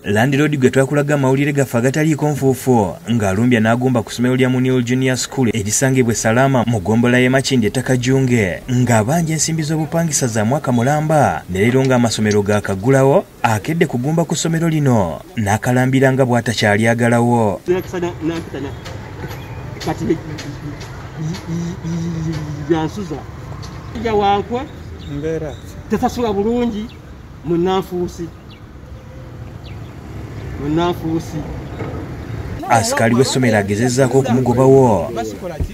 Landiroodi gwe twakulaga mawulire gaffe agataliko nfuufu ng'alumbya n'agumba ku ssomero lya Muniirah Junior School erisangibwa Salaama mu ggombolola y'e makindye Takajunge ng'abanja ensimbi z'obupangisa za mwaka mulamba ne leero ng'amasomero gaakaggulawo akedde kugumba ku ssomero lino nakalambira nga bw'atakyali-agalawo. Kati byansuza ja wankwe mbeera tesasula bulungi munanfuusi Asikali w'essomero agezezzaako okumugobawo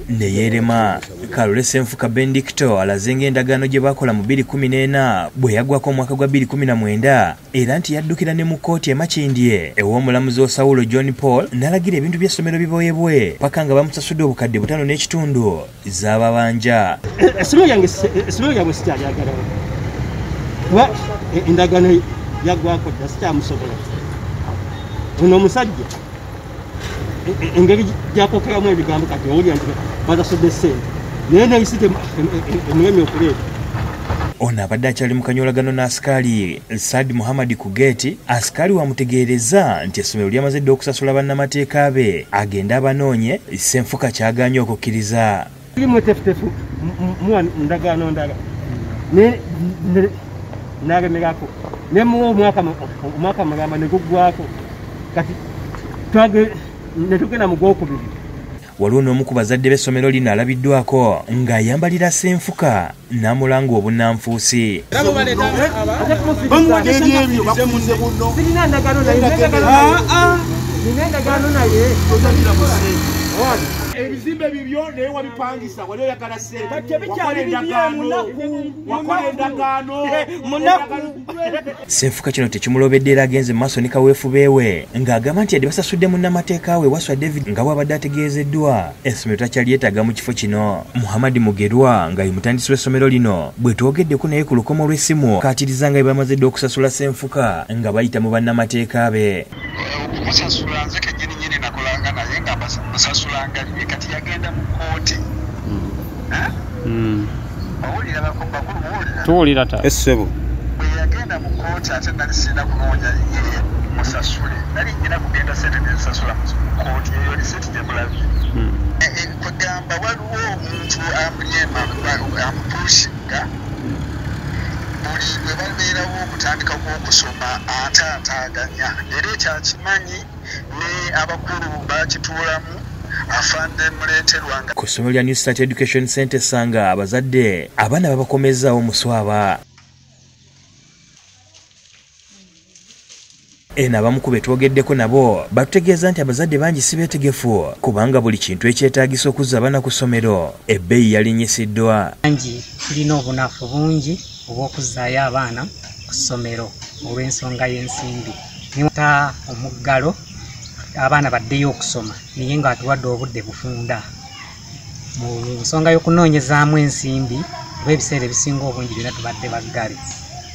ne yeerema. Kalole Ssenfuka Bendicto alaze ng'endagaano gye baakola mu 2014 bwe yaggwako omwaka gwa 2019 era nti yaddukira ne mu kkooti e Makindye ew'omulamuzi Osawulo John Paul n'alagira ebintu by'essomero biboyebwe paka nga bamusasudde obukadde 5.5 z'ababanja. Essomero lyange sikyaliagalawo kuba endagaano yaggwako dda sikyamusobola. Ono omusajja engeri gyakokeramu ebigambo kati owulira nti basasudde ssente naye nayisite emulemi okuleeta. Ono abadde akyali mu kanyolagano n'Asikali Saad Muhammad ku geeti. Asikali wamutegeereza nti essomero lyamaze dda okusasula bannamateeka be agenda abanoonye Ssenfuka kyagaanye okukkiriza. Mutefutefu ndagaano ndala n'alemerako ne muwa omwaka mulamba ne guggwako kati netugenda mu gwokubiri. Waliwo n'omu ku bazadde b'essomero lino alabiddwako ng'ayambalira Ssenfuka n'amulanga obunnanfuusi. Ebizimbe bibyo naye wabipangisa wali oyagala ssente Ssenfuka kino tekimulobedde era agenze mu maaso ne kaweefube we ng'agamba nti yadde basasudde munnamateeka we Waswa David nga bw'abadde ategeezeddwa essomero takyalyetaaga mu kifo kino. Muhammad Mugerwa nga ye mutandisi w'essomero lino bwe twogeddeko naye ku lukomo lw'essimu kaatiriza nga bwe bamaze dda okusasula Ssenfuka nga bayita mu bannamateeka be. Musasula nze kennyini nakolanga naye nga musasulanga ye kati yagenda mu kkooti. Owulira bakulu owulira tuwulira ta essebo bwe yagenda mu kkooti ate nali sirina kunoonya ye musasule nali nnyina kugenda sente nensasula mu kkooti eyo lisenti gye mulabye. Kugamba waliwo omuntu amupushinga buli bwe babeerawo okutandikako okusoma ataataaganya era ekyakimanyi ne abakulu bakituulamu afande muleeterwanga. Ku ssomero lya New Start Education Center sanga abazadde abaana babakomezaawo muswaba. Eno abamu ku be twogeddeko nabo batutegeeza nti abazadde bangi si beetegefu kubanga buli kintu ekyetaagisa okuzza abaana ku ssomero ebbeeyi yalinyisiddwa. Bangi tulina obunafu bungi obw'okuzzaayo abaana ku ssomero olw'ensonga y'ensimbi. Niwata omuggalo abaana baddeyo okusoma naye nga atuwadde obudde bufunda mu nsonga y'okunoonyezaamu ensimbi oba ebiseera ebisinga obungi byonna tubadde baggale.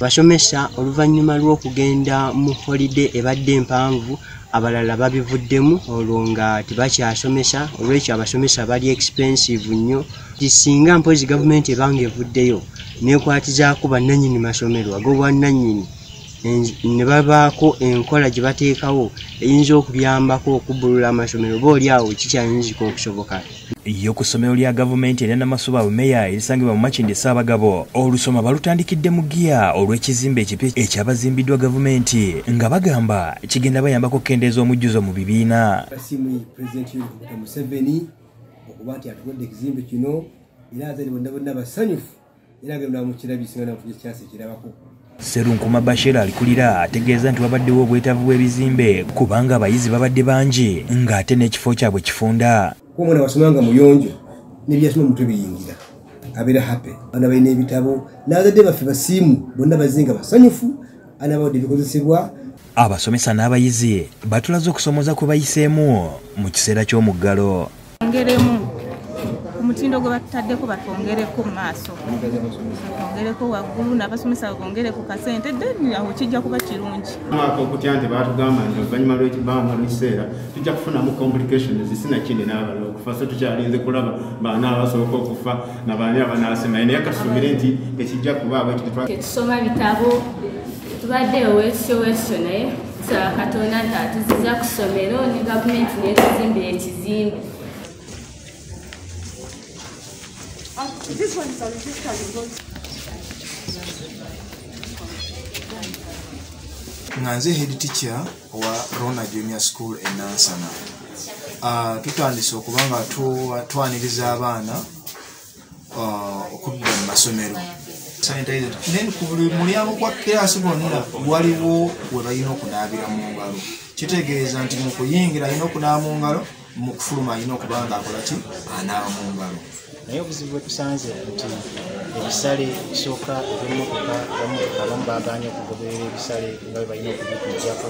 Basomesa oluvannyuma lw'okugenda mu holide ebadde empanvu abalala babivuddemu olwo nga tebakyasomesa olwekyo abasomesa bali expensive nnyo. Singa mpozi gavumenti ebanga evuddeyo neekwatizaako bannannyini masomero ag'obwannannyini ne babaako enkola gye bateekawo eyinza okuyambako okubbulula amasomero boolyawo kikyayinzika okusoboka. Yo ku ssomero lya gavumenti erya Namasuba Bumeya erisangibwa mu Makindye Ssaabagabo olusoma balutandikidde mu giya olw'ekizimbe ekipya ekyabazimbiddwa gavumenti nga bagamba kigenda bayambako okukendeeza omujjuzo mu bibiina. Kasimu Pulezidenti Yoweri Museveni okuba nti atuwadde ekizimbe kino era azali bonna basanyufu era agenda mukirabisinga nafuja kyase kirabako. Serunkuma Bashir alikulira ategeeza nti wabaddewo obwetaavu bw'ebizimbe kubanga abayizi babadde bangi ng'ate n'ekifo kyabwe kifunda. Omwana wasomanga muyonjo n'ebyasoma mutwe biyingira abeera happy. Abaana balina ebitabo n'abazadde baffe basiimu bonna bazinga basanyufu anaabawodde ebikozesebwa. Abasomesa n'abayizi batulaze okusomoza kwe bayiseemu mu kiseera ky'omuggalo. Omutindo gwe bataddeko batwongereko mu maaso batwongereko waggulu n'abasomesa bongereko kasente then awo kijja kuba kirungi. Mwaka okutya nti baatugamba nti oluvannyuma lw'ekibaamu n'ekiseera tujja kufunamu complications sinakindi n'abalala okufa so tukyalinze kulaba baana abasooka okufa nabaani abanaasema naye kasumire nti ekijja kubaawo tusoma bitabo tubadde oweeso naye tusaba Katonda nti atuziza ku ssomero ne gavumenti n'etuzimbira ekizimbe. Nga nze head teacher wa Rona Junior School e Nansana. Tutandise okuba nga twaniriza abaana okudda mu masomero. Then ku buli mulyango gwa kiraasi bonna waliwo we balina okunaabira mu ngalo. Kitegeeza nti mu kuyingira alina okunaaba mu ngalo, mu kufuluma alina okuba nga akola ki? Anaaba mu ngalo. Naye obuzibu bwe tusanze nti ebisale bisooka eby'emmotoka abamu baganye okugoberera ebisale nga bwe balina okubikujjako.